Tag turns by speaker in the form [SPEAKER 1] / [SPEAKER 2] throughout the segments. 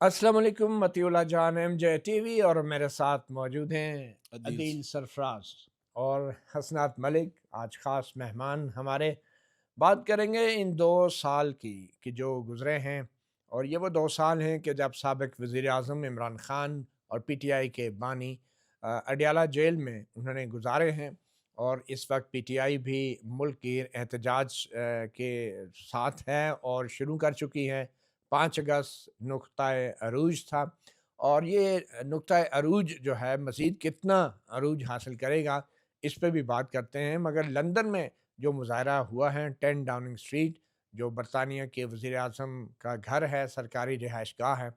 [SPEAKER 1] अस्सलाम वालेकुम मतीउल्लाह जान एमजे टीवी और मेरे साथ मौजूद हैं
[SPEAKER 2] अदील
[SPEAKER 1] अदील सरफराज और हसनात मलिक। आज ख़ास मेहमान हमारे। बात करेंगे इन 2 साल की कि जो गुज़रे हैं, और ये वो 2 साल हैं कि जब साबिक़ वज़ीर आज़म इमरान ख़ान और पीटीआई के बानी अडयाला जेल में उन्होंने गुज़ारे हैं। और इस वक्त पीटीआई भी मुल्क की एहतजाज के साथ है और शुरू कर चुकी है। 5 अगस्त नुक्ताए अरूज था, और ये नुक्ताए अरूज जो है मज़ीद कितना अरूज हासिल करेगा, इस पे भी बात करते हैं। मगर लंदन में जो मुज़ाहरा हुआ है 10 डाउनिंग स्ट्रीट, जो बरतानिया के वज़ीर आज़म का घर है, सरकारी रिहाइशगाह है,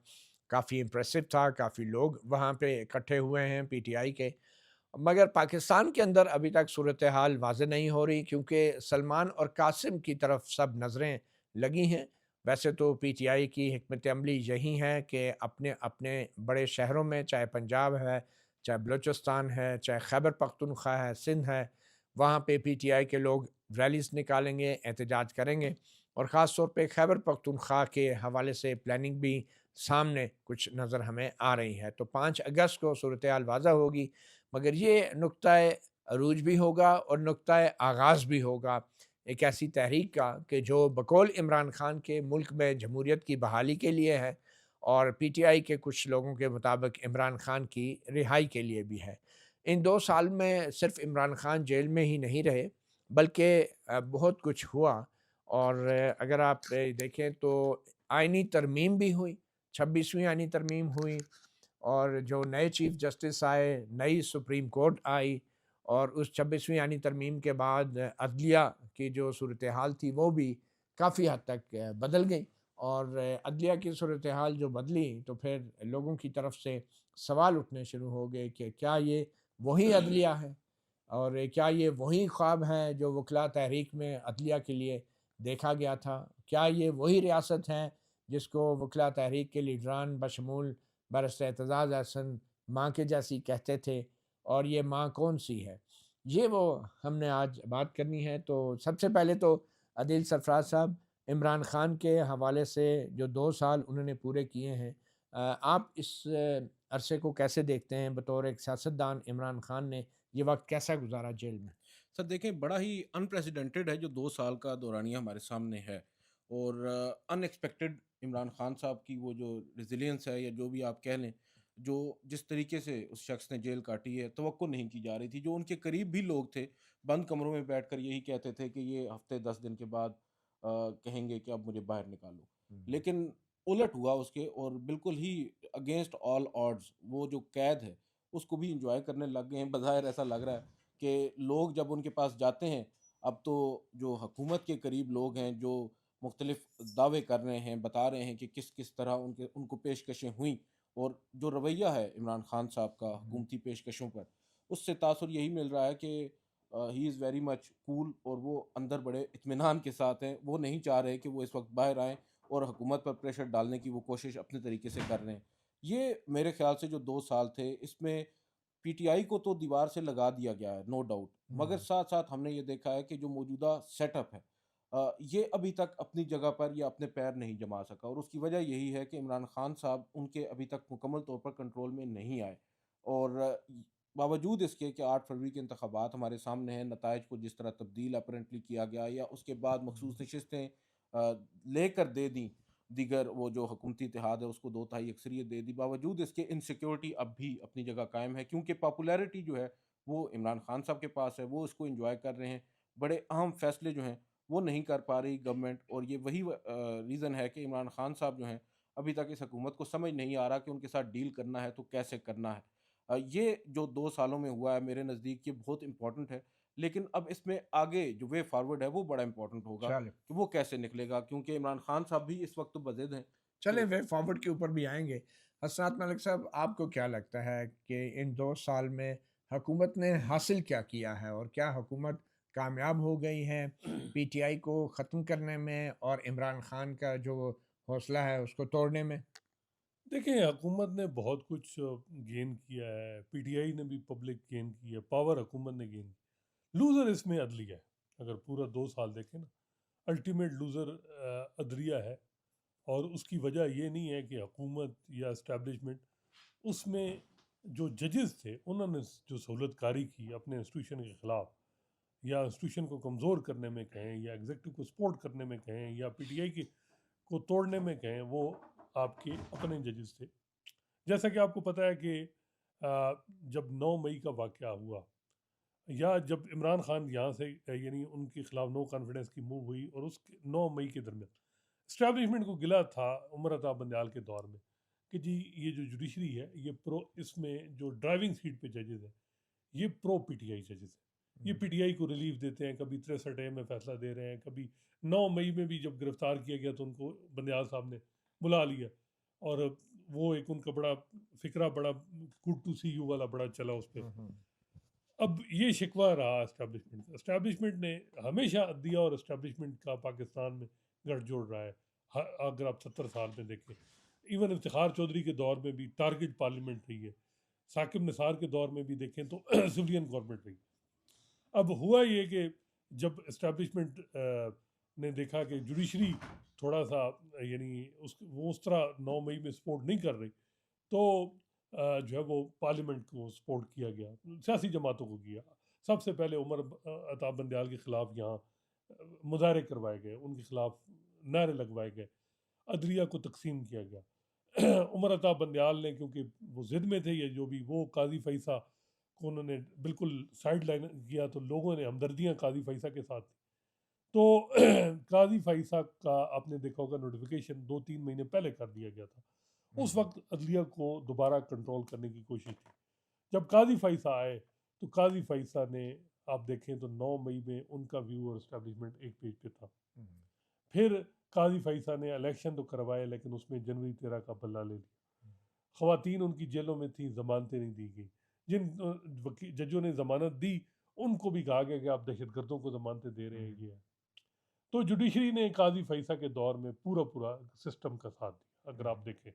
[SPEAKER 1] काफ़ी इम्प्रेसिव था। काफ़ी लोग वहाँ पे इकट्ठे हुए हैं पीटीआई के। मगर पाकिस्तान के अंदर अभी तक सूरत हाल वाज़ेह नहीं हो रही, क्योंकि सलमान और कासिम की तरफ सब नज़रें लगी हैं। वैसे तो पीटीआई की हिकमत अमली यही है कि अपने अपने बड़े शहरों में, चाहे पंजाब है, चाहे बलूचिस्तान है, चाहे खैबर पख्तूनख्वा है, सिंध है, वहाँ पे पीटीआई के लोग रैलीज़ निकालेंगे, एहतजाज करेंगे। और ख़ास तौर पे खैबर पख्तूनख्वा के हवाले से प्लानिंग भी सामने कुछ नज़र हमें आ रही है। तो 5 अगस्त को सूरत हाल वाज़ेह होगी, मगर ये नुक्ताए अरूज भी होगा और नुक्ताए आगाज़ भी होगा एक ऐसी तहरीक का कि जो बकौल इमरान खान के मुल्क में जमहूरियत की बहाली के लिए है, और पीटीआई के कुछ लोगों के मुताबिक इमरान खान की रिहाई के लिए भी है। इन 2 साल में सिर्फ इमरान खान जेल में ही नहीं रहे, बल्कि बहुत कुछ हुआ। और अगर आप देखें तो आइनी तरमीम भी हुई, 26वीं आइनी तरमीम हुई, और जो नए चीफ जस्टिस आए, नई सुप्रीम कोर्ट आई, और उस 26वीं यानी तरमीम के बाद अदलिया की जो सूरत हाल थी वो भी काफ़ी हद तक बदल गई। और अदलिया की सूरत हाल जो बदली, तो फिर लोगों की तरफ से सवाल उठने शुरू हो गए कि क्या ये वही अदलिया है, और क्या ये वही ख्वाब है जो वकला तहरीक में अदलिया के लिए देखा गया था? क्या ये वही रियासत है जिसको वकला तहरीक के लीडरान बशमूल बैरिस्टर एतजाज़ अहसन माँ के जैसी कहते थे, और ये माँ कौन-सी है? ये वो हमने आज बात करनी है। तो सबसे पहले तो आदिल सरफराज साहब, इमरान खान के हवाले से जो 2 साल उन्होंने पूरे किए हैं, आप इस अरसे को कैसे देखते हैं? बतौर एक सियासतदान इमरान खान ने ये वक़्त कैसा गुज़ारा जेल में?
[SPEAKER 2] सर देखें, बड़ा ही अनप्रेसिडेंटेड है जो 2 साल का दौरानिया हमारे सामने है और अनएक्सपेक्टेड इमरान खान साहब की वो जो रेज़िलियंस है या जो भी आप कह लें, जो जिस तरीके से उस शख्स ने जेल काटी है, तवक्को नहीं की जा रही थी। जो उनके करीब भी लोग थे, बंद कमरों में बैठकर यही कहते थे कि ये हफ़्ते 10 दिन के बाद कहेंगे कि अब मुझे बाहर निकालो।
[SPEAKER 1] हुँ।
[SPEAKER 2] लेकिन उलट हुआ उसके और बिल्कुल ही अगेंस्ट ऑल ऑड्स वो जो कैद है, उसको भी एन्जॉय करने लग गए हैं। बज़ाहिर ऐसा लग रहा है कि लोग जब उनके पास जाते हैं, अब तो जो हुकूमत के करीब लोग हैं, जो मुख्तलिफ दावे कर रहे हैं, बता रहे हैं कि किस-किस तरह उनको पेशकशें हुईं और जो रवैया है इमरान खान साहब का
[SPEAKER 1] हुँ।
[SPEAKER 2] हुकूमती पेशकशों पर, उससे तासुर यही मिल रहा है कि he is very much cool और वो अंदर बड़े इत्मीनान के साथ हैं। वो नहीं चाह रहे कि वो इस वक़्त बाहर आएँ और हुकूमत पर प्रेशर डालने की वो कोशिश अपने तरीके से कर रहे हैं। ये मेरे ख़्याल से जो 2 साल थे, इसमें पीटीआई को तो दीवार से लगा दिया गया है, नो डाउट। मगर
[SPEAKER 1] हुँ।
[SPEAKER 2] साथ-साथ हमने ये देखा है कि जो मौजूदा सेटअप है ये अभी तक अपनी जगह पर या अपने पैर नहीं जमा सका और उसकी वजह यही है कि इमरान खान साहब उनके अभी तक मुकम्मल तौर पर कंट्रोल में नहीं आए। और बावजूद इसके कि 8 फरवरी के इंतखाबात हमारे सामने हैं, नताइज को जिस तरह तब्दील अपरेंटली किया गया या उसके बाद
[SPEAKER 1] हुँ।
[SPEAKER 2] मखसूस नशिस्तें लेकर दे दी, दीगर वो जो हुकूमती इत्तेहाद है उसको 2 तिहाई अक्सरियत दे दी। बावजूद इसके इनसिक्योरिटी अब भी अपनी जगह कायम है क्योंकि पॉपुलैरिटी जो है वो इमरान खान साहब के पास है, वो इसको एन्जॉय कर रहे हैं। बड़े अहम फैसले जो हैं वो नहीं कर पा रही गवर्नमेंट और ये वही रीज़न है कि इमरान खान साहब जो हैं अभी तक इस हुकूमत को समझ नहीं आ रहा कि उनके साथ डील करना है तो कैसे करना है। ये जो 2 सालों में हुआ है मेरे नज़दीक ये बहुत इम्पोर्टेंट है। लेकिन अब इसमें आगे जो वे फॉरवर्ड है वो बड़ा इम्पोर्टेंट होगा
[SPEAKER 1] चलें।
[SPEAKER 2] कि वो कैसे निकलेगा क्योंकि इमरान खान साहब भी इस वक़्त तो बज़िद हैं
[SPEAKER 1] चलें
[SPEAKER 2] कि
[SPEAKER 1] वे फॉरवर्ड के ऊपर भी आएँगे। हसनात मलिक साहब, आपको क्या लगता है कि इन 2 साल में हुकूमत ने हासिल क्या किया है, और क्या हुकूमत कामयाब हो गई है पीटीआई को ख़त्म करने में और इमरान खान का जो हौसला है उसको तोड़ने में?
[SPEAKER 3] देखिए, हुकूमत ने बहुत कुछ गेन किया है, पीटीआई ने भी पब्लिक गेन की है, पावर हुकूमत ने गेन की। लूज़र इसमें अदलिया है। अगर पूरा 2 साल देखें ना, अल्टीमेट लूज़र अदलिया है। और उसकी वजह ये नहीं है कि हुकूमत या इस्टेब्लिशमेंट, उसमें जो जजेस थे उन्होंने जो सहूलतकारी की अपने इंस्टीट्यूशन के ख़िलाफ़, या इंस्टीट्यूशन को कमज़ोर करने में कहें, या एग्जेक्टिव को सपोर्ट करने में कहें, या पीटीआई के को तोड़ने में कहें, वो आपके अपने जजेस थे। जैसा कि आपको पता है कि जब 9 मई का वाक़या हुआ, या जब इमरान खान यहाँ से यानी उनके ख़िलाफ़ नो कॉन्फिडेंस की मूव हुई, और उस 9 मई के दरमियान इस्टेब्लिशमेंट को गिला था उमर अता बंदयाल के दौर में कि जी ये जो जुडिशरी है ये प्रो, इसमें जो ड्राइविंग सीट पे जजेस हैं ये प्रो पीटीआई जजेस हैं। ये पीटीआई को रिलीफ देते हैं, कभी 63A में फैसला दे रहे हैं, कभी 9 मई में भी जब गिरफ्तार किया गया तो उनको बंदयाल साहब ने बुला लिया, और वो एक उनका बड़ा फिक्रा, बड़ा गुड टू सी यू वाला बड़ा चला उस पर। अब ये शिकवा रहा इस्टेब्लिशमेंट ने हमेशा अदलिया और इस्टेब्लिशमेंट का पाकिस्तान में गठजोड़ रहा है। अगर आप 70 साल में देखें, इवन इफ्तिखार चौधरी के दौर में भी टारगेट पार्लियामेंट रही है, साकिब निसार के दौर में भी देखें तो सिविलियन गवर्नमेंट रही। अब हुआ ये कि जब इस्टेब्लिशमेंट ने देखा कि जुडिशरी थोड़ा सा यानी वो उस तरह 9 मई में सपोर्ट नहीं कर रही, तो जो है वो पार्लियामेंट को सपोर्ट किया गया, सियासी जमातों को किया। सबसे पहले उमर अता बंदयाल के ख़िलाफ़ यहाँ मुजाहरे करवाए गए, उनके ख़िलाफ़ नारे लगवाए गए, अदलिया को तकसीम किया गया। उमर अता बंदयाल ने, क्योंकि वो ज़िद में थे, ये जो भी वो काजी फ़ैसा को उन्होंने बिल्कुल साइड लाइन किया, तो लोगों ने हमदर्दियाँ काजी फ़ैसा के साथ थी। तो काजी फ़ैसा का आपने देखा होगा नोटिफिकेशन 2-3 महीने पहले कर दिया गया था। उस वक्त अदलिया को दोबारा कंट्रोल करने की कोशिश थी। जब काजी फ़ैसा आए तो काजी फ़ैसा ने, आप देखें तो 9 मई में उनका व्यू और इस्टेब्लिशमेंट एक पेज पे था। फिर काजी फ़ैसा ने इलेक्शन तो करवाए, लेकिन उसमें जनवरी 13 का बल्ला ले लिया। ख़वातीन उनकी जेलों में थी, ज़मानतें नहीं दी गई। जिन जजों ने ज़मानत दी उनको भी कहा गया कि आप दहशतगर्दों को ज़मानतें दे रहे हैं, ये है। तो जुडिशरी ने काजी फ़ैसा के दौर में पूरा पूरा सिस्टम का साथ दिया, अगर आप देखें।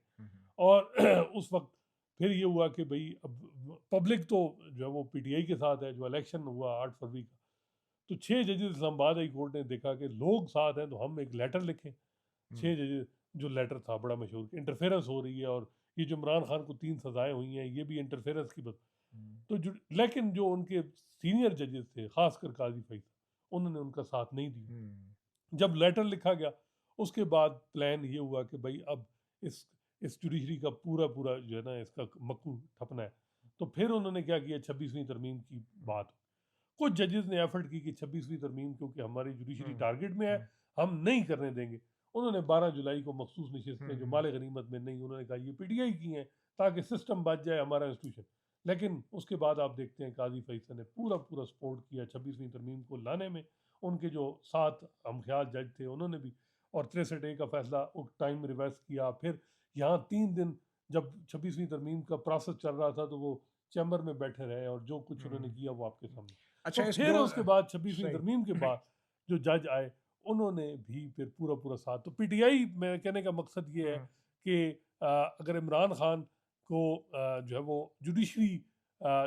[SPEAKER 3] और उस वक्त फिर ये हुआ कि भाई अब पब्लिक तो जो है वो पीटीआई के साथ है। जो इलेक्शन हुआ 8 फरवरी का, तो 6 जजेस इस्लामाबाद हाई कोर्ट ने देखा कि लोग साथ हैं तो हम एक लेटर लिखें। 6 जजेस, जो लेटर था बड़ा मशहूर, इंटरफेरेंस हो रही है, और ये जो इमरान खान को 3 सजाएं हुई हैं ये भी इंटरफेरेंस की बात। तो जो, लेकिन जो उनके सीनियर जजेस थे, खासकर काजी फ़ैसा, उन्होंने उनका साथ नहीं दिया। जब लेटर लिखा गया उसके बाद प्लान ये हुआ कि भाई अब इस जुडिशरी का पूरा पूरा जो है ना इसका मक्कू ठपना है। तो फिर उन्होंने क्या किया, 26वीं तरमीम की बात। कुछ जजेस ने एफर्ट की कि 26वीं तरमीम क्योंकि हमारी जुडिशरी टारगेट में है, हम नहीं करने देंगे। उन्होंने 12 जुलाई को मखसूस नशिस्तें जो माले गनीमत में नहीं, उन्होंने कहा ये पीटीआई की हैं ताकि सिस्टम बच जाए हमारा इंस्टीट्यूशन। लेकिन उसके बाद आप देखते हैं काजी फ़ैसल ने पूरा पूरा सपोर्ट किया 26वीं तरमीम को लाने में। उनके जो 7 हमख्याल जज थे उन्होंने भी, और 63A का फैसला टाइम रिवर्स किया। फिर यहाँ 3 दिन जब 26वीं तरमीम का प्रोसेस चल रहा था तो वो चैम्बर में बैठे रहे, और जो कुछ उन्होंने किया वो आपके सामने।
[SPEAKER 1] अच्छा,
[SPEAKER 3] तो
[SPEAKER 1] इस
[SPEAKER 3] फिर
[SPEAKER 1] दो
[SPEAKER 3] उसके बाद 26वीं
[SPEAKER 1] सही
[SPEAKER 3] तरमीम के बाद जो जज आए उन्होंने भी फिर पूरा पूरा साथ। तो पीटीआई में कहने का मकसद ये है कि अगर इमरान खान को जो है वो जुडिशरी,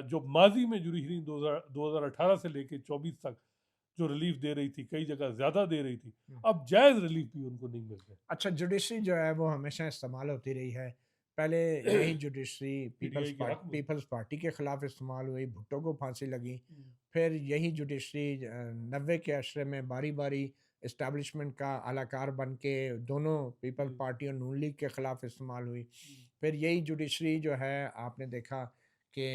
[SPEAKER 3] जो माजी में जुडिशरी 2018 से लेके 24 तक जो रिलीफ दे रही थी, कई जगह ज़्यादा दे रही थी, अब जायज़ रिलीफ भी उनको नहीं मिल रहा है।
[SPEAKER 1] अच्छा, जुडिशरी जो है वो हमेशा इस्तेमाल होती रही है। पहले यही जुडिशरी
[SPEAKER 3] पीटीआई के हक में।
[SPEAKER 1] पीपल्स पार्टी के ख़िलाफ़ इस्तेमाल हुई, भुट्टो को फांसी लगी। फिर यही जुडिशरी 90 के अशरे में बारी-बारी इस्टेब्लिशमेंट का अलाकार बन के दोनों पीपल्स पार्टी और नून लीग के ख़िलाफ़ इस्तेमाल हुई। फिर यही जुडिशरी जो है आपने देखा कि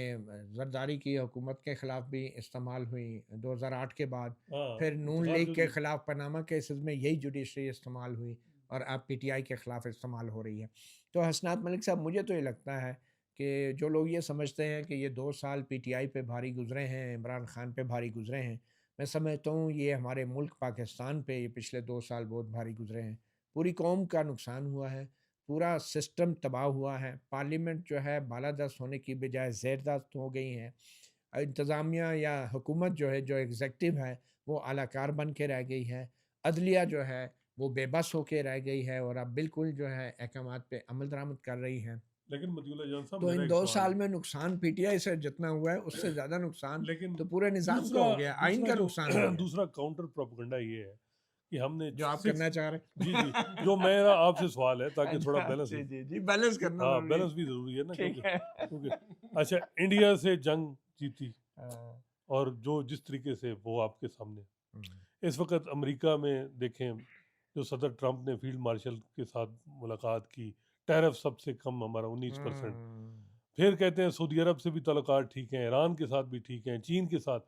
[SPEAKER 1] ज़रदारी की हुकूमत के ख़िलाफ़ भी इस्तेमाल हुई 2008 के बाद।
[SPEAKER 3] हाँ,
[SPEAKER 1] फिर नून
[SPEAKER 3] इफ्तिखार
[SPEAKER 1] लीग के
[SPEAKER 3] चौधरी।
[SPEAKER 1] ख़िलाफ़ पनामा केसेस में यही जुडिशरी इस्तेमाल हुई, और अब पीटीआई के ख़िलाफ़ इस्तेमाल हो रही है। तो हसनात मलिक साहब, मुझे तो ये लगता है कि जो लोग ये समझते हैं कि ये 2 साल पीटीआई पे भारी गुज़रे हैं, इमरान खान पे भारी गुज़रे हैं, मैं समझता हूँ ये हमारे मुल्क पाकिस्तान पे ये पिछले 2 साल बहुत भारी गुज़रे हैं। पूरी कौम का नुकसान हुआ है, पूरा सिस्टम तबाह हुआ है, पार्लियामेंट जो है बालादस्त होने की बजाय ज़ेरदस्त हो गई है। इंतज़ामिया या हुकूमत जो है, जो एग्ज़ेक्टिव है, वो आलाकार बन के रह गई है। अदलिया जो है वो बेबस होके रह गई है, और अब बिल्कुल जो है अहकामात पे अमल दरामद कर रही है।
[SPEAKER 3] लेकिन मतीउल्लाह जान साहब,
[SPEAKER 1] तो
[SPEAKER 3] मेरा
[SPEAKER 1] इन
[SPEAKER 3] एक
[SPEAKER 1] 2
[SPEAKER 3] सवाल
[SPEAKER 1] साल
[SPEAKER 3] है।
[SPEAKER 1] में नुकसान पीटीआई से जितना हुआ है उससे ज़्यादा नुकसान
[SPEAKER 3] लेकिन
[SPEAKER 1] तो पूरे निज़ाम का
[SPEAKER 3] दूसरा
[SPEAKER 1] हो गया, आइन
[SPEAKER 3] दूसरा
[SPEAKER 1] का
[SPEAKER 3] जो
[SPEAKER 1] नुकसान हो गया।
[SPEAKER 3] दूसरा काउंटर प्रोपेगेंडा ये है कि हमने
[SPEAKER 1] जो आप
[SPEAKER 3] 6
[SPEAKER 1] करना चाह रहे हैं।
[SPEAKER 3] जी, जी, जो मेरा आपसे सवाल है ताकि थोड़ा
[SPEAKER 1] अच्छा,
[SPEAKER 3] बैलेंस हो।
[SPEAKER 1] जी, जी, बैलेंस
[SPEAKER 3] कि
[SPEAKER 1] करना
[SPEAKER 3] हाँ,
[SPEAKER 1] ज़रूरी
[SPEAKER 3] बैलेंस
[SPEAKER 1] है।
[SPEAKER 3] भी ज़रूरी है ना,
[SPEAKER 1] ठीक
[SPEAKER 3] क्योंकि
[SPEAKER 1] है।
[SPEAKER 3] क्योंकि अच्छा, इंडिया से जंग जीती
[SPEAKER 1] हाँ,
[SPEAKER 3] और जो जिस तरीके से वो आपके सामने
[SPEAKER 1] हुँ,
[SPEAKER 3] इस वक़्त अमेरिका में देखें, जो सदर ट्रंप ने फील्ड मार्शल के साथ मुलाकात की, टैरिफ सबसे कम हमारा 19%।
[SPEAKER 1] हुँ,
[SPEAKER 3] फिर कहते हैं सऊदी अरब से भी ताल्लुकात ठीक हैं, ईरान के साथ भी ठीक हैं, चीन के साथ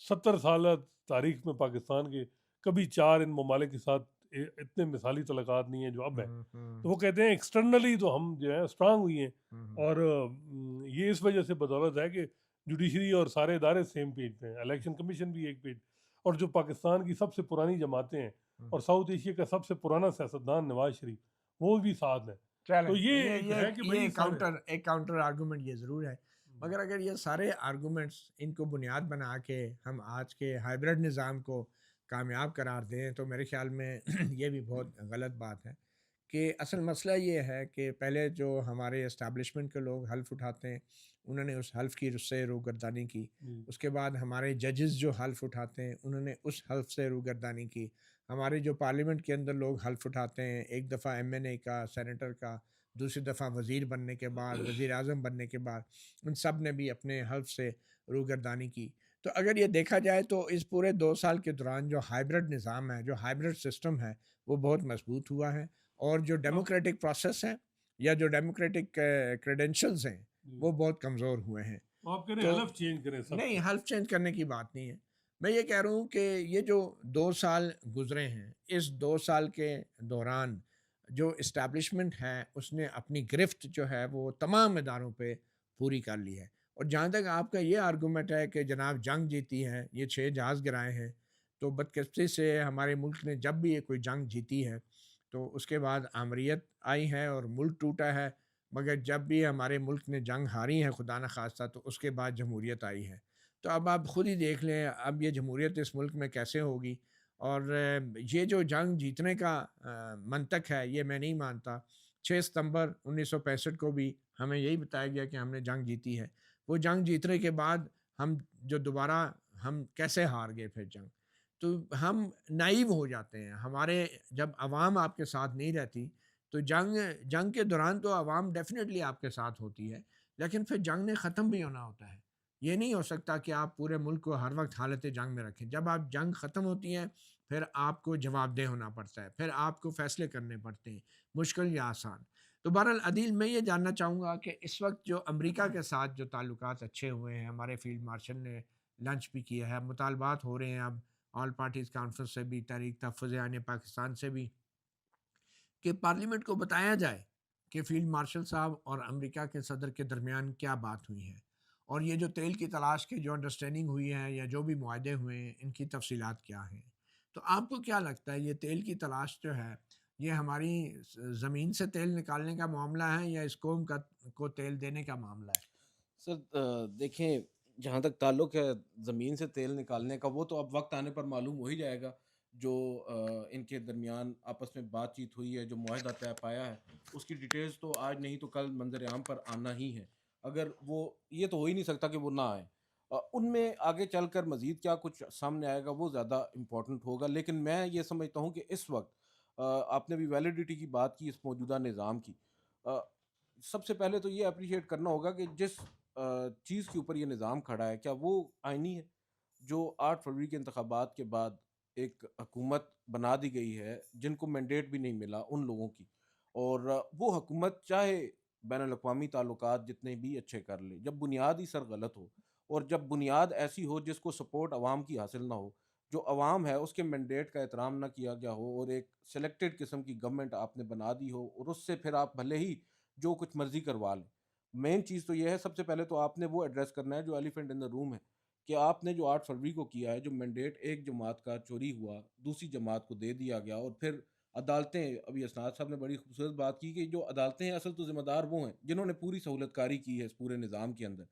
[SPEAKER 3] 70 साल तारीख में पाकिस्तान के कभी 4 इन ममालिक के साथ इतने मिसाली ताल्लुकात नहीं हैं जो अब हैं।
[SPEAKER 1] हुँ,
[SPEAKER 3] तो
[SPEAKER 1] हुँ,
[SPEAKER 3] वो कहते हैं एक्सटर्नली तो हम जो है स्ट्रांग हुई हैं,
[SPEAKER 1] हुँ,
[SPEAKER 3] और ये इस वजह से बदौलत है कि जुडिशरी और सारे इदारे सेम पेज पे हैं, इलेक्शन कमीशन भी एक पेज, और जो पाकिस्तान की सबसे पुरानी जमातें हैं
[SPEAKER 1] हुँ।
[SPEAKER 3] और साउथ एशिया का सबसे पुराना सियासतदान नवाज शरीफ, वो भी साथ हैं। तो
[SPEAKER 1] चलें,
[SPEAKER 3] ये एक है कि
[SPEAKER 1] ये
[SPEAKER 3] भाई सारे
[SPEAKER 1] एक काउंटर आर्गुमेंट ये ज़रूर है। मगर अगर ये सारे आर्गुमेंट्स इनको बुनियाद बना के हम आज के हाइब्रिड निज़ाम को कामयाब करार दें, तो मेरे ख़्याल में ये भी बहुत गलत बात है। कि असल मसला ये है कि पहले जो हमारे एस्टेब्लिशमेंट के लोग हल्फ़ उठाते हैं, उन्होंने उस हल्फ़ की उससे रूगर्दानी की।
[SPEAKER 3] जी,
[SPEAKER 1] उसके बाद हमारे जजेस जो हल्फ़ उठाते हैं, उन्होंने उस हल्फ़ से रूगर्दानी की। हमारे जो पार्लियामेंट के अंदर लोग हल्फ़ उठाते हैं, एक दफ़ा एमएनए का, सेनेटर का, दूसरी दफ़ा वज़ीर बनने के बाद, वज़ीर-ए-आज़म बनने के बाद, उन सब ने भी अपने हल्फ़ से रूगर्दानी की। तो अगर ये देखा जाए तो इस पूरे 2 साल के दौरान जो हाइब्रिड निज़ाम है, जो हाइब्रिड सिस्टम है, वो बहुत मज़बूत हुआ है। और जो
[SPEAKER 3] हाँ,
[SPEAKER 1] डेमोक्रेटिक प्रोसेस है या जो डेमोक्रेटिक क्रेडेंशियल्स हैं,
[SPEAKER 3] जी।
[SPEAKER 1] वो बहुत कमज़ोर हुए हैं।
[SPEAKER 3] तो आप कह रहे हैं
[SPEAKER 1] तो
[SPEAKER 3] हलफ चेंज करें
[SPEAKER 1] नहीं,
[SPEAKER 3] सबके।
[SPEAKER 1] हल्फ चेंज करने की बात नहीं है। मैं ये कह रहा हूँ कि ये जो 2 साल गुज़रे हैं, इस 2 साल के दौरान जो एस्टेब्लिशमेंट है, उसने अपनी गिरफ्त जो है वो तमाम इदारों पे पूरी कर ली है। और जहाँ तक आपका ये आर्गुमेंट है कि जनाब जंग जीती है, ये 6 जहाज़ गिराए हैं, तो बदकिस्मती से हमारे मुल्क ने जब भी ये कोई जंग जीती है, तो उसके बाद आमरीत आई है और मुल्क टूटा है। मगर जब भी हमारे मुल्क ने जंग हारी है खुदा न खास्ता, तो उसके बाद जमहूरियत आई है। तो अब आप खुद ही देख लें अब ये जमहूरियत इस मुल्क में कैसे होगी। और ये जो जंग जीतने का मंतक है ये मैं नहीं मानता। 6 सितंबर 1965 को भी हमें यही बताया गया कि हमने जंग जीती है। वो जंग जीतने के बाद हम जो दोबारा हम कैसे हार गए फिर जंग। तो हम नाइव हो जाते हैं। हमारे जब अवाम आपके साथ नहीं रहती, तो जंग जंग के दौरान तो अवाम डेफ़िनेटली आपके साथ होती है, लेकिन फिर जंग ने ख़त्म भी होना होता है। ये नहीं हो सकता कि आप पूरे मुल्क को हर वक़्त हालत जंग में रखें। जब आप जंग ख़त्म होती है, फिर आपको जवाबदेह होना पड़ता है, फिर आपको फ़ैसले करने पड़ते हैं, मुश्किल या आसान। तो बहरहाल अदील मैं ये जानना चाहूँगा कि इस वक़्त जो अमेरिका के साथ जो ताल्लुकात अच्छे हुए हैं, हमारे फ़ील्ड मार्शल ने लंच भी किया है, मुतालबात हो रहे हैं अब ऑल पार्टीज़ कॉन्फ्रेंस से भी, तहरीक तहफ़्फ़ुज़ ए पाकिस्तान से भी, कि पार्लियामेंट को बताया जाए कि फ़ील्ड मार्शल साहब और अमेरिका के सदर के दरमियान क्या बात हुई है और ये जो तेल की तलाश की जो अंडरस्टैंडिंग हुई है या जो भी मुआहदे हुए हैं इनकी तफसीलात क्या हैं। तो आपको क्या लगता है ये तेल की तलाश जो है ये हमारी ज़मीन से तेल निकालने का मामला है या इस कौम का को तेल देने का मामला है?
[SPEAKER 2] सर देखें, जहाँ तक ताल्लुक है ज़मीन से तेल निकालने का, वो तो अब वक्त आने पर मालूम हो ही जाएगा। जो इनके दरमियान आपस में बातचीत हुई है, जो मुआहदा तय पाया है, उसकी डिटेल्स तो आज नहीं तो कल मंजर आम पर आना ही है। अगर वो, ये तो हो ही नहीं सकता कि वो ना आए। उनमें आगे चलकर मज़ीद क्या कुछ सामने आएगा वो ज़्यादा इम्पोर्टेंट होगा। लेकिन मैं ये समझता हूँ कि इस वक्त आपने भी वैलिडिटी की बात की इस मौजूदा निज़ाम की। अ, सबसे पहले तो ये अप्रिशिएट करना होगा कि जिस चीज़ के ऊपर ये निज़ाम खड़ा है, क्या वो आइनी है? जो 8 फरवरी के इंतखाबात के बाद एक हुकूमत बना दी गई है, जिनको मैंडेट भी नहीं मिला उन लोगों की, और वो हुकूमत चाहे बैनुल-अक़वामी ताल्लुकात जितने भी अच्छे कर ले, जब बुनियाद ही सर गलत हो और जब बुनियाद ऐसी हो जिसको सपोर्ट अवाम की हासिल ना हो, जो अवाम है उसके मैंडेट का एहतराम ना किया गया हो और एक सिलेक्टेड किस्म की गवर्नमेंट आपने बना दी हो और उससे फिर आप भले ही जो कुछ मर्ज़ी करवा लें। मेन चीज़ तो ये है, सबसे पहले तो आपने वो एड्रेस करना है जो एलिफेंट इन द रूम है, कि आपने जो 8 फरवरी को किया है, जो मैंडेट एक जमात का चोरी हुआ, दूसरी जमात को दे दिया गया और फिर अदालतें, अभी असनाद साहब ने बड़ी खूबसूरत बात की कि जो अदालतें हैं असल तो ज़िम्मेदार वो हैं, जिन्होंने पूरी सहूलतकारी की है इस पूरे निज़ाम के अंदर।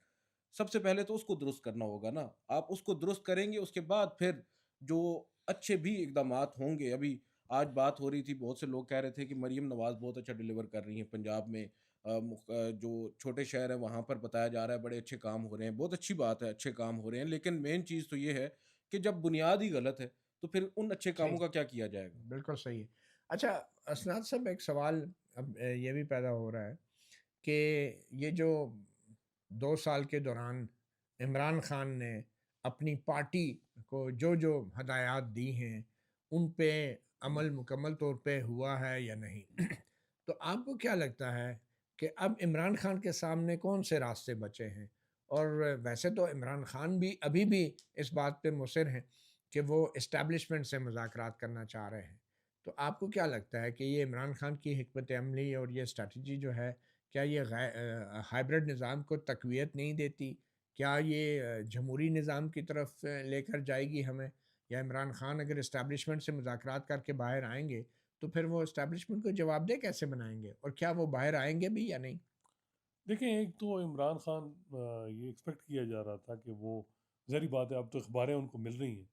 [SPEAKER 2] सबसे पहले तो उसको दुरुस्त करना होगा ना, आप उसको दुरुस्त करेंगे, उसके बाद फिर जो अच्छे भी इक़दामात होंगे। अभी आज बात हो रही थी, बहुत से लोग कह रहे थे कि मरीम नवाज़ बहुत अच्छा डिलीवर कर रही हैं पंजाब में। जो छोटे शहर हैं वहाँ पर बताया जा रहा है बड़े अच्छे काम हो रहे हैं, बहुत अच्छी बात है, अच्छे काम हो रहे हैं। लेकिन मेन चीज़ तो ये है कि जब बुनियाद ही गलत है, तो फिर उन अच्छे
[SPEAKER 1] सही,
[SPEAKER 2] कामों का क्या किया जाएगा?
[SPEAKER 1] बिल्कुल सही है। अच्छा, असनाद साहब, एक सवाल अब ये भी पैदा हो रहा है कि ये जो 2 साल के दौरान इमरान खान ने अपनी पार्टी को जो हदायत दी हैं, उन पे अमल मुकम्मल तौर पे हुआ है या नहीं? तो आपको क्या लगता है कि अब इमरान खान के सामने कौन से रास्ते बचे हैं? और वैसे तो इमरान खान भी अभी भी इस बात पे मुसिर हैं कि वो एस्टेब्लिशमेंट से मुज़ाकरात करना चाह रहे हैं। तो आपको क्या लगता है कि ये इमरान खान की हिकमत अमली और ये स्ट्रैटेजी जो है, क्या ये हाइब्रिड निज़ाम को तक़वियत नहीं देती? क्या ये जमहूरी निज़ाम की तरफ लेकर जाएगी हमें? या इमरान खान अगर एस्टेब्लिशमेंट से मुज़ाकरात करके बाहर आएँगे, तो फिर वो एस्टेब्लिशमेंट को जवाबदेह कैसे बनाएँगे? और क्या वो बाहर आएँगे भी या नहीं?
[SPEAKER 3] देखें, एक तो इमरान खान ये एक्सपेक्ट किया जा रहा था कि वो, ज़ाहिर बात है अब तो अखबारें उनको मिल रही हैं,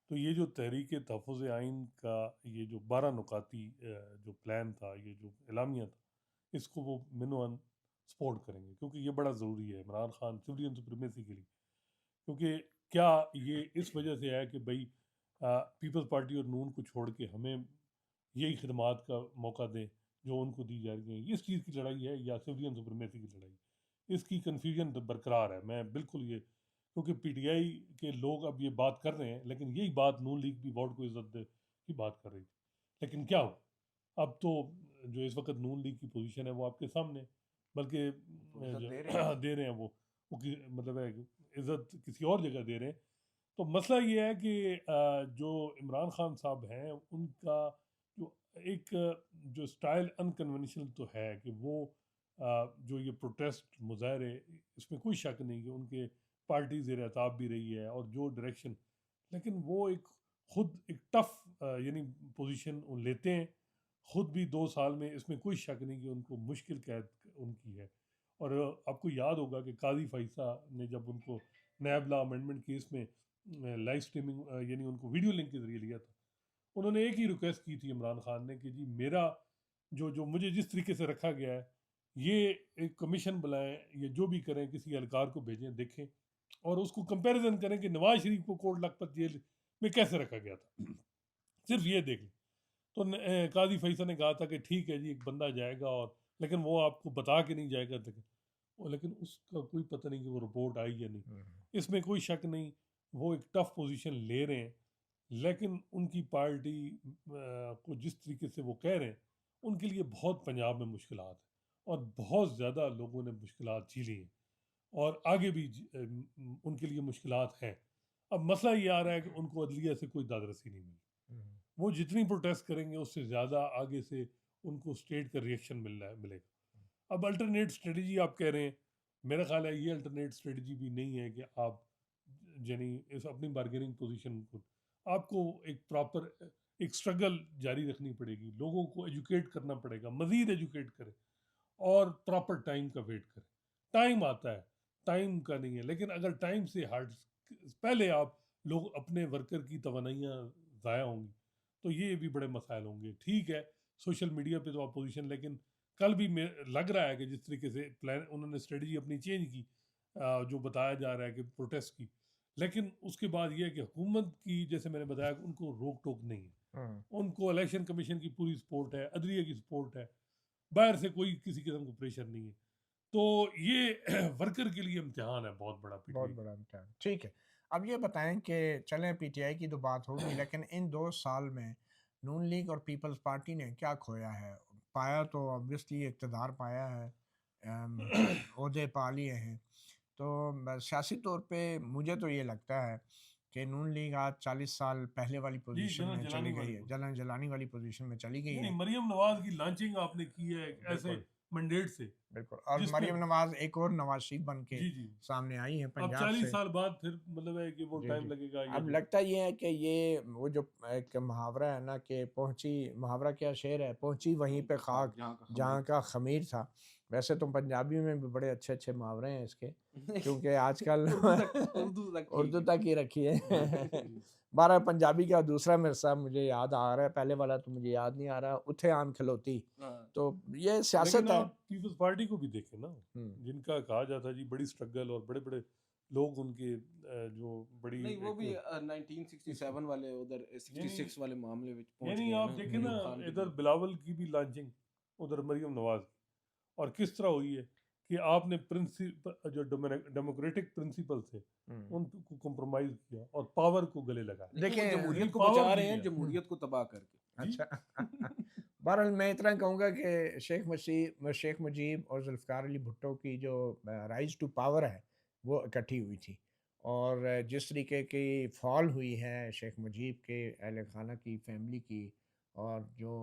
[SPEAKER 3] तो ये जो तहरीक तहफ़्फ़ुज़ आइन का ये जो 12 नुकाती जो प्लान था, ये जो एलामिया था, इसको वो मिनवन सपोर्ट करेंगे, क्योंकि ये बड़ा ज़रूरी है इमरान खान सिविलियन सुप्रीमेसी के लिए। क्योंकि क्या ये इस वजह से है कि भाई पीपल्स पार्टी और नून को छोड़ के हमें यही खदमात का मौका दें जो उनको दी जा रही है, इस चीज़ की लड़ाई है या सिविलियन सुप्रीमेसी की लड़ाई? इसकी कन्फ्यूजन तो बरकरार है। मैं बिल्कुल ये, क्योंकि पीटीआई के लोग अब ये बात कर रहे हैं, लेकिन यही बात नून लीग भी वोट को इज्जत दे की बात कर रही थी, लेकिन क्या हो, अब तो जो इस वक्त नून लीग की पोजीशन है वो आपके सामने है। बल्कि
[SPEAKER 2] तो इज़्ज़त
[SPEAKER 3] जो
[SPEAKER 2] दे रहे हैं।
[SPEAKER 3] दे रहे हैं मतलब है कि इज्जत किसी और जगह दे रहे हैं। तो मसला ये है कि जो इमरान खान साहब हैं उनका जो एक जो स्टाइल अनकन्वेंशनल तो है कि वो जो ये प्रोटेस्ट मुजाहरे, इसमें कोई शक नहीं कि उनके पार्टी ज़ेर ताब भी रही है और जो डायरेक्शन, लेकिन वो एक खुद एक टफ यानी पोजीशन लेते हैं। खुद भी 2 साल में, इसमें कोई शक नहीं कि उनको मुश्किल कैद उनकी है। और आपको याद होगा कि काजी फैसा ने जब उनको नैब ला अमेंडमेंट केस में लाइव स्ट्रीमिंग यानी उनको वीडियो लिंक के जरिए लिया था, उन्होंने एक ही रिक्वेस्ट की थी इमरान खान ने कि जी मेरा जो जो मुझे जिस तरीके से रखा गया है, ये एक कमीशन बुलाएं या जो भी करें, किसी एहलकार को भेजें, देखें और उसको कंपैरिजन करें कि नवाज शरीफ को कोट लखपत जेल में कैसे रखा गया था। सिर्फ ये देख लें। तो काजी फैसल ने कहा था कि ठीक है जी, एक बंदा जाएगा और, लेकिन वो आपको बता के नहीं जाएगा, लेकिन उसका कोई पता नहीं कि वो रिपोर्ट आई या नहीं।
[SPEAKER 1] हुँ,
[SPEAKER 3] इसमें कोई शक नहीं, वो एक टफ पोजीशन ले रहे हैं, लेकिन उनकी पार्टी को जिस तरीके से वो कह रहे हैं, उनके लिए बहुत पंजाब में मुश्किलात है और बहुत ज़्यादा लोगों ने मुश्किलात झेली हैं और आगे भी उनके लिए मुश्किलात हैं। अब मसला ये आ रहा है कि उनको अदलिया से कोई दादरसी नहीं मिली।
[SPEAKER 1] हुँ,
[SPEAKER 3] वो जितनी प्रोटेस्ट करेंगे उससे ज़्यादा आगे से उनको स्टेट का रिएक्शन मिलेगा। अब अल्टरनेट स्ट्रेटजी आप कह रहे हैं, मेरा ख्याल है ये अल्टरनेट स्ट्रेटजी भी नहीं है कि आप यानी इस अपनी बार्गेनिंग पोजीशन को, आपको एक प्रॉपर एक स्ट्रगल जारी रखनी पड़ेगी, लोगों को एजुकेट करना पड़ेगा, मज़ीद एजुकेट करें और प्रॉपर टाइम का वेट करें। टाइम आता है, टाइम का नहीं है, लेकिन अगर टाइम से हट पहले आप लोग अपने वर्कर की तवानाइयाँ ज़ाया होंगी, तो ये भी बड़े मसाइल होंगे। ठीक है, सोशल मीडिया पे तो अपोजिशन, लेकिन कल भी लग रहा है कि जिस तरीके से प्लान उन्होंने स्ट्रेटजी अपनी चेंज की, जो बताया जा रहा है कि प्रोटेस्ट की, लेकिन उसके बाद ये है कि हुकूमत की, जैसे मैंने बताया, कि उनको रोक टोक नहीं है।
[SPEAKER 1] हुँ।
[SPEAKER 3] उनको इलेक्शन कमीशन की पूरी सपोर्ट है, अदलिया की सपोर्ट है, बाहर से कोई किसी किस्म का प्रेशर नहीं है। तो ये वर्कर के लिए इम्तिहान है बहुत बड़ा
[SPEAKER 1] बहुत
[SPEAKER 3] पीटीआई।
[SPEAKER 1] बड़ा इम्तिहान, ठीक है। अब ये बताएँ कि चलें, पीटीआई की तो बात होगी, लेकिन इन 2 साल में नून लीग और पीपल्स पार्टी ने क्या खोया है? पाया तो ऑब्वियसली इक़्तिदार पाया है, ओहदे पा लिए हैं। तो सियासी तौर पे मुझे तो ये लगता है कि नून लीग आज 40 साल पहले वाली
[SPEAKER 3] जी,
[SPEAKER 1] पोज़ीशन
[SPEAKER 3] जनरल
[SPEAKER 1] में
[SPEAKER 3] जिलानी
[SPEAKER 1] चली गई
[SPEAKER 3] वाली
[SPEAKER 1] है,
[SPEAKER 3] पोजीशन,
[SPEAKER 1] जलानी वाली पोज़ीशन में चली गई
[SPEAKER 3] यानी
[SPEAKER 1] है।
[SPEAKER 3] मरियम नवाज की लॉन्चिंग आपने की है एक ऐसे
[SPEAKER 1] बिल्कुल,
[SPEAKER 3] मैंडेट से,
[SPEAKER 1] बिल्कुल, और
[SPEAKER 3] जिसमें,
[SPEAKER 1] मरियम नवाज़ एक और नवाज़ शरीफ बन के
[SPEAKER 3] जी जी,
[SPEAKER 1] सामने आई हैं
[SPEAKER 3] अब
[SPEAKER 1] पंजाब
[SPEAKER 3] 40
[SPEAKER 1] से।
[SPEAKER 3] साल बाद फिर मतलब है कि वो
[SPEAKER 1] जी,
[SPEAKER 3] टाइम
[SPEAKER 1] जी।
[SPEAKER 3] लगेगा या
[SPEAKER 1] अब
[SPEAKER 3] जो,
[SPEAKER 1] लगता ये है कि ये वो जो एक मुहावरा है ना कि पहुँची, मुहावरा क्या शेर है, पहुँची वहीं पे
[SPEAKER 2] खाक
[SPEAKER 1] ख़ाक
[SPEAKER 2] जहाँ का
[SPEAKER 1] जहाँ
[SPEAKER 2] ख़मीर।
[SPEAKER 1] का ख़मीर था, वैसे तो पंजाबी में भी बड़े अच्छे-अच्छे मुहावरे हैं इसके,
[SPEAKER 2] नहीं,
[SPEAKER 1] क्योंकि आजकल
[SPEAKER 2] उर्दू तक ठीक
[SPEAKER 1] उर्दू
[SPEAKER 2] है।
[SPEAKER 1] तक ही रखी है।
[SPEAKER 2] जी।
[SPEAKER 1] बहरहाल पंजाबी का दूसरा मिसरा मुझे याद आ रहा है, पहले वाला तो मुझे याद नहीं आ रहा, उठे आन खलोती।
[SPEAKER 2] हाँ।
[SPEAKER 1] तो ये
[SPEAKER 3] लेकिन
[SPEAKER 1] सियासत है।
[SPEAKER 3] आप पीपल्स पार्टी को भी देखें ना,
[SPEAKER 1] हुँ।
[SPEAKER 3] जिनका कहा जाता है जी बड़ी स्ट्रगल और बड़े-बड़े लोग उनके जो बड़ी
[SPEAKER 2] नहीं, वो भी
[SPEAKER 3] एक
[SPEAKER 2] 1967 वाले उधर
[SPEAKER 3] यानी
[SPEAKER 2] 66 वाले मामले में पहुंच
[SPEAKER 3] यानी
[SPEAKER 2] गए
[SPEAKER 3] आप
[SPEAKER 2] ना,
[SPEAKER 3] देखें ना,
[SPEAKER 2] अयूब खान के
[SPEAKER 3] इधर
[SPEAKER 2] दौर पे।
[SPEAKER 3] बिलावल की भी लॉन्चिंग, उधर मरियम नवाज की, और किस तरह हुई है कि आपने जो डेमोक्रेटिक प्रिंसिपल थे
[SPEAKER 1] हुँ।
[SPEAKER 3] उनको कॉम्प्रोमाइज किया और पावर को गले लगाया।
[SPEAKER 2] लेकिन वो
[SPEAKER 1] देखें
[SPEAKER 2] जमहूरियत को
[SPEAKER 3] पावर
[SPEAKER 2] बचा
[SPEAKER 3] दी
[SPEAKER 2] रहे हैं,
[SPEAKER 3] है
[SPEAKER 1] हुँ।
[SPEAKER 2] जमहूरियत को तबाह करके।
[SPEAKER 3] जी।
[SPEAKER 1] अच्छा। बहरहाल मैं इतना कहूँगा कि शेख मुजीब और ज़ुल्फ़िकार अली भुट्टो की जो राइज़ टू पावर है, वो इकट्ठी हुई थी। और जिस तरीके की फ़ॉल हुई है शेख मुजीब के अहल खाना की, फ़ैमिली की, और जो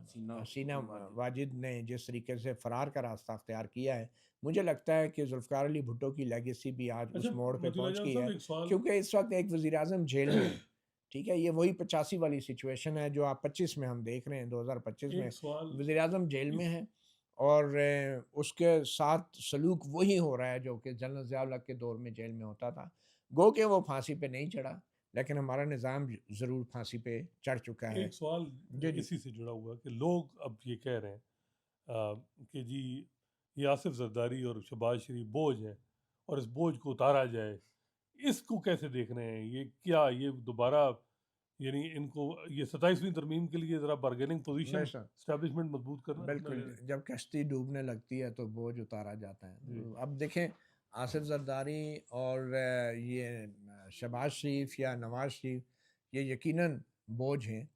[SPEAKER 2] हसीना
[SPEAKER 1] हसीना
[SPEAKER 2] वाजिद।
[SPEAKER 1] वाजिद ने जिस तरीके से फ़रार का रास्ता अख्तियार किया है, मुझे लगता है कि ज़ुल्फ़िकार अली भुट्टो की लेगेसी भी आज
[SPEAKER 3] अच्छा,
[SPEAKER 1] उस मोड़ पे
[SPEAKER 3] मतीला
[SPEAKER 1] पहुँच
[SPEAKER 3] जान
[SPEAKER 1] गई
[SPEAKER 3] साहब
[SPEAKER 1] है,
[SPEAKER 3] एक सवाल।
[SPEAKER 1] क्योंकि इस वक़्त एक वज़ीर-ए-आज़म जेल में है। ठीक है, ये वही 85 वाली सिचुएशन है जो आप 25 में हम देख रहे हैं, 2025 में
[SPEAKER 3] एक सवाल
[SPEAKER 1] वज़ीर-ए-आज़म जेल में
[SPEAKER 3] इस
[SPEAKER 1] है, और उसके साथ सलूक वही हो रहा है जो कि जनरल ज़िया-उल-हक के दौर में जेल में होता था। गो कि वो फांसी पे नहीं चढ़ा, लेकिन हमारा निज़ाम ज़रूर फांसी पे चढ़ चुका है।
[SPEAKER 3] एक सवाल
[SPEAKER 1] जी, जी।
[SPEAKER 3] इसी से जुड़ा हुआ कि लोग अब ये कह रहे हैं कि जी ये आसिफ जरदारी और शहबाज शरीफ बोझ है और इस बोझ को उतारा जाए, इसको कैसे देख रहे हैं? ये क्या, ये दोबारा यानी इनको ये 27वीं तरमीम के लिए ज़रा बार्गेनिंग पोजीशन
[SPEAKER 1] बेशक,
[SPEAKER 3] एस्टेब्लिशमेंट मजबूत करना
[SPEAKER 1] बिल्कुल, जब कश्ती डूबने लगती है तो बोझ उतारा जाता है।
[SPEAKER 3] जी।
[SPEAKER 1] अब देखें, आसिफ ज़रदारी और ये शहबाज शरीफ या नवाज़ शरीफ, ये यकीनन बोझ हैं,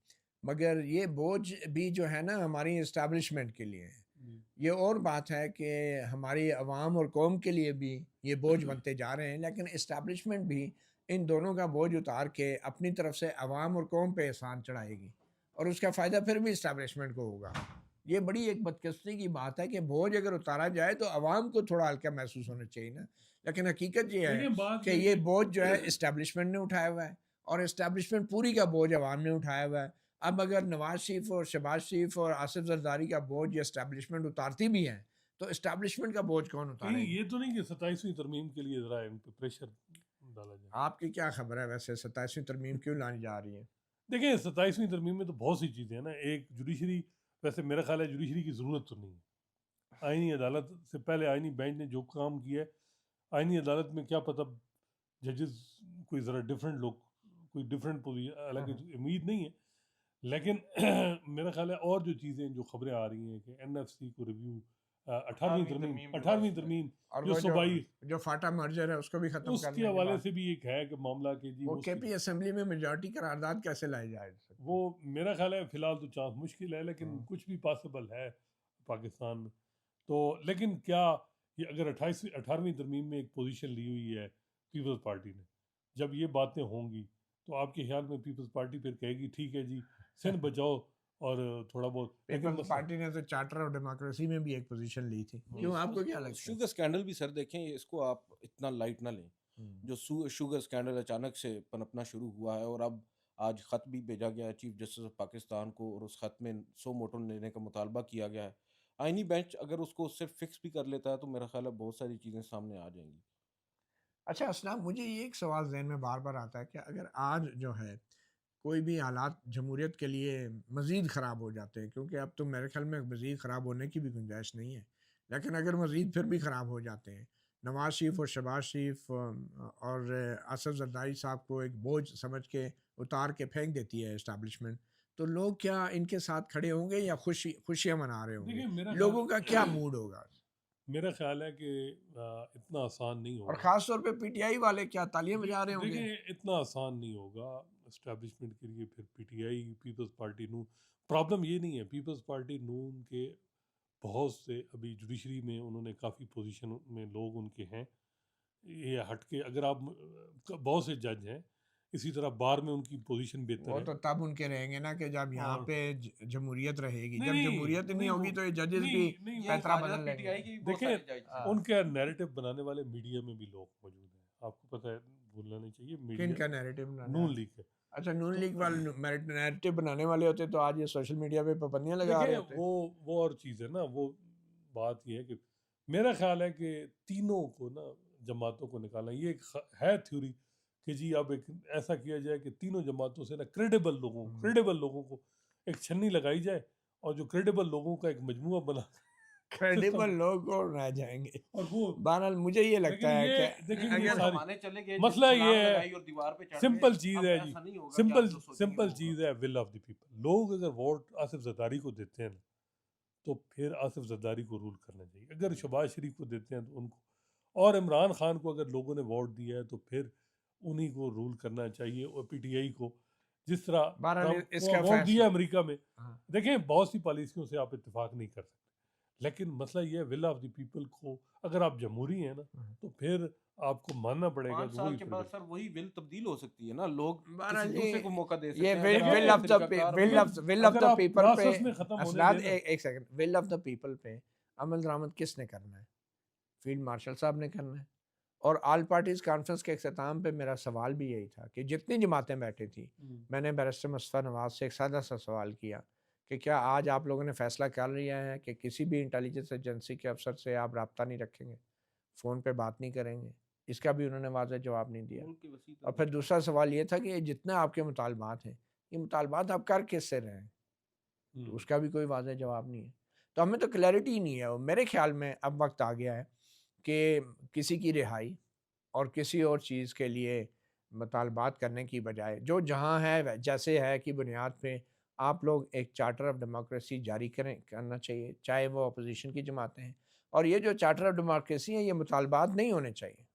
[SPEAKER 1] मगर ये बोझ भी जो है ना हमारी एस्टेब्लिशमेंट के लिए है।
[SPEAKER 3] जी।
[SPEAKER 1] ये और बात है कि हमारी अवाम और कौम के लिए भी ये बोझ बनते जा रहे हैं, लेकिन एस्टेब्लिशमेंट भी इन दोनों का बोझ उतार के अपनी तरफ से अवाम और कौम पे एहसान चढ़ाएगी, और उसका फ़ायदा फिर भी एस्टेब्लिशमेंट को होगा। ये बड़ी एक बदकिस्मती की बात है कि बोझ अगर उतारा जाए तो अवाम को थोड़ा हल्का महसूस होना चाहिए ना, लेकिन हकीकत ये है
[SPEAKER 3] लेकिन बात
[SPEAKER 1] कि
[SPEAKER 3] ये
[SPEAKER 1] ये
[SPEAKER 3] कि
[SPEAKER 1] बोझ जो है एस्टेब्लिशमेंट ने उठाया हुआ है, और एस्टेब्लिशमेंट पूरी का बोझ अवाम ने उठाया हुआ है। अब अगर नवाज़ शरीफ और शहबाज शरीफ और आसिफ ज़रदारी का बोझ ये एस्टेब्लिशमेंट उतारती भी हैं, तो एस्टेब्लिशमेंट का बोझ कौन
[SPEAKER 3] कहीं
[SPEAKER 1] उतारेगा?
[SPEAKER 3] ये तो नहीं कि 27वीं तरमीम के लिए ज़रा इन पे प्रेशर डाला जाए?
[SPEAKER 1] आपकी क्या खबर है वैसे 27वीं तरमीम क्यों लानी जा रही है?
[SPEAKER 3] देखिए 27वीं तरमीम में तो बहुत सी चीज़ें हैं ना, एक जुडिशरी, वैसे मेरा ख्याल है जुडिशरी की ज़रूरत तो नहीं है। आईनी अदालत से पहले आईनी बेंच ने जो काम किया है, आईनी अदालत में क्या पता जजेस कोई ज़रा डिफरेंट लोग, कोई डिफरेंट पोजीशन,
[SPEAKER 1] हाँ,
[SPEAKER 3] हालांकि
[SPEAKER 1] हाँ।
[SPEAKER 3] उम्मीद नहीं है, लेकिन मेरा ख्याल है और जो चीज़ें जो खबरें आ रही हैं कि एनएफसी को रिव्यू 18वीं
[SPEAKER 2] 18वीं
[SPEAKER 3] तरमीम
[SPEAKER 2] तरमीम जो है
[SPEAKER 3] 18वीं
[SPEAKER 2] उसमें।
[SPEAKER 3] तरमीम
[SPEAKER 1] और
[SPEAKER 3] जो
[SPEAKER 1] वो
[SPEAKER 3] सूबाई,
[SPEAKER 1] जो फाटा मर्जर है उसको भी ख़त्म
[SPEAKER 3] उसके
[SPEAKER 1] करने के
[SPEAKER 3] हवाले
[SPEAKER 1] बाद
[SPEAKER 3] से भी एक है कि मामला कि जी
[SPEAKER 1] वो
[SPEAKER 3] वो उसकी,
[SPEAKER 1] केपी असेंबली में मेजॉरिटी करारदाद कैसे लाई जा सकती
[SPEAKER 3] वो
[SPEAKER 1] है?
[SPEAKER 3] मेरा ख्याल है फ़िलहाल तो चांस मुश्किल है, लेकिन
[SPEAKER 1] हाँ।
[SPEAKER 3] कुछ भी पॉसिबल है पाकिस्तान में। तो लेकिन क्या ये अगर 18वीं तरमीम में एक पोजीशन ली हुई है पीपल्स पार्टी ने, जब ये बातें होंगी तो आपके ख्याल में पीपल्स पार्टी फिर कहेगी ठीक है जी सिंध बचाओ और थोड़ा बहुत, लेकिन
[SPEAKER 1] पीपल्स
[SPEAKER 3] मसला
[SPEAKER 1] पार्टी ने तो चार्टर ऑफ डेमोक्रेसी में भी एक पोजीशन ली थी।
[SPEAKER 2] नहीं,
[SPEAKER 1] क्यों, आपको क्या लगता है?
[SPEAKER 2] शुगर स्कैंडल भी सर देखें, इसको आप इतना लाइट ना लें।
[SPEAKER 1] हुँ।
[SPEAKER 2] जो शुगर स्कैंडल अचानक से पनपना शुरू हुआ है, और अब आज ख़त भी भेजा गया है चीफ जस्टिस ऑफ पाकिस्तान को, और उस ख़त में सो मोटो लेने का मुतालबा किया गया है। आईनी बेंच अगर उसको सिर्फ फिक्स भी कर लेता है तो मेरा ख्याल है बहुत सारी चीज़ें सामने आ जाएंगी।
[SPEAKER 1] अच्छा असलम, मुझे ये एक सवाल ज़हन में बार-बार आता है कि अगर आज जो है कोई भी हालात जमहूरियत के लिए मज़ीद ख़राब हो जाते हैं, क्योंकि अब तो मेरे ख़्याल में मज़ीद ख़राब होने की भी गुंजाइश नहीं है, लेकिन अगर मज़ीद फिर भी ख़राब हो जाते हैं, नवाज़ शरीफ और शहबाज शरीफ और आसिफ ज़रदारी साहब को एक बोझ समझ के उतार के फेंक देती है इस्टेब्लिशमेंट, तो लोग क्या इनके साथ खड़े होंगे या खुशियाँ मना रहे होंगे?
[SPEAKER 3] देखिए
[SPEAKER 1] लोगों का क्या मूड होगा?
[SPEAKER 3] मेरा ख्याल है कि इतना आसान नहीं
[SPEAKER 1] और
[SPEAKER 3] होगा।
[SPEAKER 1] ख़ास तौर पे पीटीआई वाले क्या तालियां बजा रहे होंगे?
[SPEAKER 3] देखिए इतना आसान नहीं होगा एस्टेब्लिशमेंट के लिए, फिर पीटीआई पीपल्स पार्टी नून, प्रॉब्लम ये नहीं है, पीपल्स पार्टी नून के बहुत से अभी जुडिशरी में उन्होंने काफ़ी पोजीशन में लोग उनके हैं, ये हट के अगर आप बहुत से जज हैं, इसी तरह बार में उनकी पोजीशन बेहतर
[SPEAKER 1] वो
[SPEAKER 3] है।
[SPEAKER 1] तो तब उनके रहेंगे ना कि जब यहाँ
[SPEAKER 3] हाँ,
[SPEAKER 1] पे जमहूरियत रहेगी।
[SPEAKER 3] नहीं
[SPEAKER 1] जब
[SPEAKER 3] नहीं
[SPEAKER 1] जमहूरियत नहीं
[SPEAKER 3] नहीं वो
[SPEAKER 1] होगी तो ये जजेस
[SPEAKER 3] नहीं
[SPEAKER 1] भी
[SPEAKER 3] नहीं
[SPEAKER 2] ये
[SPEAKER 3] वो
[SPEAKER 1] पैतरा
[SPEAKER 2] ख्वाजा
[SPEAKER 1] बदल लेंगे।
[SPEAKER 2] पीटीआई की भी बहुत
[SPEAKER 3] देखिए
[SPEAKER 2] सारी जायज
[SPEAKER 1] हाँ।
[SPEAKER 2] चीज़ें।
[SPEAKER 3] उनका नैरेटिव बनाने वाले मीडिया में भी लोग मौजूद हैं, आपको पता है, भूलना नहीं चाहिए
[SPEAKER 1] किन
[SPEAKER 3] मीडिया,
[SPEAKER 1] का नैरेटिव बनाने
[SPEAKER 3] नून
[SPEAKER 1] वाले?
[SPEAKER 3] लीग है।
[SPEAKER 1] अच्छा, नून
[SPEAKER 3] तो
[SPEAKER 1] लीग वाले नैरेटिव बनाने वाले होते तो आज ये सोशल मीडिया पे पाबंदियां लगा रहे
[SPEAKER 3] देखिए
[SPEAKER 1] होते।
[SPEAKER 3] वो और चीज़ है ना, वो बात ये है कि मेरा ख्याल है कि तीनों को ना जमातों को निकालना, ये एक है थ्योरी कि जी अब एक ऐसा किया जाए कि तीनों जमातों से ना क्रेडिबल लोगों को एक छन्नी लगाई जाए और जो क्रेडिबल लोगों का एक मजमुआ बना
[SPEAKER 1] क्रेडिबल
[SPEAKER 3] सिस्टम,
[SPEAKER 1] लोग और रह जाएंगे।
[SPEAKER 3] और वो
[SPEAKER 1] बहरहाल मुझे ये लगता
[SPEAKER 3] लेकिन
[SPEAKER 1] है
[SPEAKER 3] ये
[SPEAKER 1] कि
[SPEAKER 3] देखिए ये
[SPEAKER 1] अगर
[SPEAKER 3] सारी
[SPEAKER 2] माने चले गए
[SPEAKER 3] मसला ये
[SPEAKER 2] छलांग
[SPEAKER 3] है,
[SPEAKER 2] लगाई और दीवार पे चढ़ गए,
[SPEAKER 3] सिंपल चीज
[SPEAKER 2] अब
[SPEAKER 3] है जी,
[SPEAKER 2] ऐसा नहीं होगा कि आप जो सोचेंगे
[SPEAKER 3] सिंपल
[SPEAKER 2] वो होगा।
[SPEAKER 3] चीज है, विल ऑफ द पीपल। लोग अगर वोट आसिफ जरदारी को देते हैं ना, तो फिर आसिफ जरदारी को रूल करना चाहिए। अगर शहबाज शरीफ को देते हैं तो उनको, और इमरान खान को अगर लोगों ने वोट दिया है तो फिर उन्हीं को रूल करना चाहिए, और पीटीआई को जिस तरह
[SPEAKER 1] बहरहाल
[SPEAKER 3] ट्रंप को
[SPEAKER 1] इसका
[SPEAKER 3] वोट दिया
[SPEAKER 1] फैसला
[SPEAKER 3] अमेरिका में।
[SPEAKER 1] हाँ,
[SPEAKER 3] देखें बहुत सी पॉलिसियों से आप इत्तेफाक नहीं कर सकते, लेकिन मसला ये है विल ऑफ द पीपल को, अगर आप जमहूरी हैं ना तो फिर आपको मानना पड़ेगा
[SPEAKER 2] 5
[SPEAKER 3] कि
[SPEAKER 2] साल
[SPEAKER 3] वही
[SPEAKER 2] के
[SPEAKER 3] फिर
[SPEAKER 2] बाद सर वही विल तब्दील हो सकती है ना, लोग
[SPEAKER 1] बहरहाल
[SPEAKER 2] किसी दूसरे को मौका दे सकते
[SPEAKER 1] ये
[SPEAKER 2] हैं।
[SPEAKER 1] विल
[SPEAKER 2] अगर आप
[SPEAKER 1] विल
[SPEAKER 2] एक
[SPEAKER 1] ऑफ द
[SPEAKER 2] तरीकाकार
[SPEAKER 1] विल
[SPEAKER 2] अपना-
[SPEAKER 1] ऑफ विल ऑफ
[SPEAKER 3] अगर
[SPEAKER 1] द
[SPEAKER 3] आप
[SPEAKER 1] पीपल पे
[SPEAKER 3] प्रोसेस में खत्म होने
[SPEAKER 1] असनाद
[SPEAKER 3] दें ना,
[SPEAKER 1] एक second, will of the people पे अमल दरामद किसने करना है? फील्ड मार्शल साहब ने करना है। और ऑल पार्टीज कॉन्फ्रेंस के अख्ताम पे मेरा सवाल भी यही था कि जितनी जमातें बैठी थी, मैंने बैरिस्टर मुस्तफ़ा नवाज से एक सादा सा सवाल किया कि क्या आज आप लोगों ने फैसला कर लिया है कि किसी भी इंटेलिजेंस एजेंसी के अफसर से आप रब्ता नहीं रखेंगे, फ़ोन पे बात नहीं करेंगे? इसका भी उन्होंने वाज़ेह जवाब नहीं दिया।
[SPEAKER 2] मुल्क की वसी
[SPEAKER 1] और फिर दूसरा सवाल ये था कि ये जितने आपके मुतालबात हैं, ये मुतालबात आप कर किससे रहे हैं? तो उसका भी कोई वाज़ेह जवाब नहीं है। तो हमें तो क्लैरिटी ही नहीं है। और मेरे ख़्याल में अब वक्त आ गया है कि किसी की रिहाई और किसी और चीज़ के लिए मुतालबात करने की बजाय जो जहाँ है जैसे है की बुनियाद पे आप लोग एक चार्टर ऑफ डेमोक्रेसी जारी करना चाहिए, चाहे वो अपोजिशन की जमातें हैं। और ये जो चार्टर ऑफ डेमोक्रेसी है, ये मुतालबात नहीं होने चाहिए।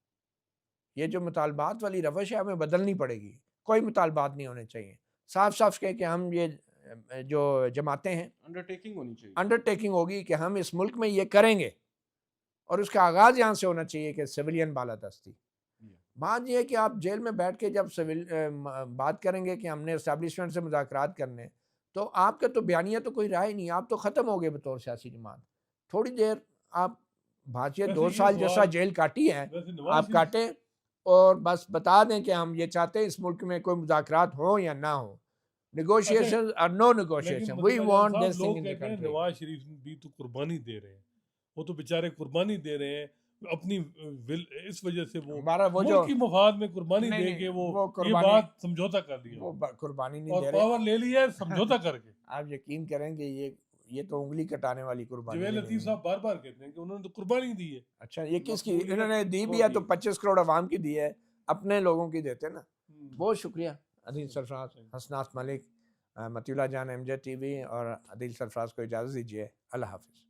[SPEAKER 1] ये जो मुतालबात वाली रवश है हमें बदलनी पड़ेगी। कोई मुतालबात नहीं होने चाहिए। साफ-साफ कह के हम ये जो जमातें हैं,
[SPEAKER 2] अंडरटेकिंग होनी चाहिए।
[SPEAKER 1] अंडरटेकिंग होगी कि हम इस मुल्क में ये करेंगे और उसका आगाज़ यहाँ से होना चाहिए कि सिविलियन बालादस्ती। बात ये है कि आप जेल में बैठ के जब बात करेंगे कि हमने एस्टेब्लिशमेंट से मुज़ाकरात करने हैं, तो आपका तो बयानिया तो कोई रहा ही नहीं, आप तो ख़त्म हो गए बतौर सियासी जमात। थोड़ी देर आप भाजिए,
[SPEAKER 3] वैसे
[SPEAKER 1] 2
[SPEAKER 3] ये
[SPEAKER 1] साल जैसा
[SPEAKER 3] सवाल
[SPEAKER 1] जेल काटी है,
[SPEAKER 3] वैसे नवाज
[SPEAKER 1] आप
[SPEAKER 3] शरीफ
[SPEAKER 1] काटें और बस बता दें कि हम ये चाहते हैं इस मुल्क में कोई मुज़ाकरात हो या ना हो।
[SPEAKER 3] अच्छा,
[SPEAKER 1] नेगोशिएशंस और नो
[SPEAKER 3] लेकिन
[SPEAKER 1] नेगोशिएशन, वी
[SPEAKER 3] मतीला जान
[SPEAKER 1] वांट
[SPEAKER 3] साहब
[SPEAKER 1] दिस थिंग
[SPEAKER 3] लोग
[SPEAKER 1] इन द
[SPEAKER 3] कहते हैं
[SPEAKER 1] कंट्री।
[SPEAKER 3] नवाज शरीफ भी तो कुर्बानी दे रहे हैं, वो तो बेचारे कुर्बानी दे रहे हैं अपनी विल, इस वजह से वो
[SPEAKER 1] हमारा वो जो
[SPEAKER 3] मुल्क की मफाद में कुर्बानी
[SPEAKER 1] नहीं,
[SPEAKER 3] दे
[SPEAKER 1] नहीं,
[SPEAKER 3] के वो
[SPEAKER 1] वो
[SPEAKER 3] ये
[SPEAKER 1] कुर्बानी
[SPEAKER 3] बात समझौता कर लिया
[SPEAKER 1] वो कुर्बानी नहीं
[SPEAKER 3] और
[SPEAKER 1] दे रहे।
[SPEAKER 3] पावर ले लिया है समझौता करके।
[SPEAKER 1] आप यकीन करेंगे ये तो उंगली कटाने वाली कुर्बानी
[SPEAKER 3] जवेद
[SPEAKER 1] भी
[SPEAKER 3] लतीफ
[SPEAKER 1] नहीं है।
[SPEAKER 3] साहब बार बार कहते हैं कि उन्होंने तो कुर्बानी दी है।
[SPEAKER 1] अच्छा, ये किसकी
[SPEAKER 2] मकबूलियत
[SPEAKER 1] इन्होंने दी
[SPEAKER 2] खो
[SPEAKER 1] भी है? तो
[SPEAKER 2] दी।
[SPEAKER 1] 25 करोड़ अवाम की दी है, अपने लोगों की देते ना।
[SPEAKER 3] हम्म,
[SPEAKER 1] बहुत शुक्रिया अदील
[SPEAKER 3] सही,
[SPEAKER 1] सरफराज,
[SPEAKER 3] सही।
[SPEAKER 1] हसनात मलिक, मतीउल्लाह जान, MJ TV और अदील सरफराज को इजाज़त दीजिए। अल्लाह हाफ़िज़।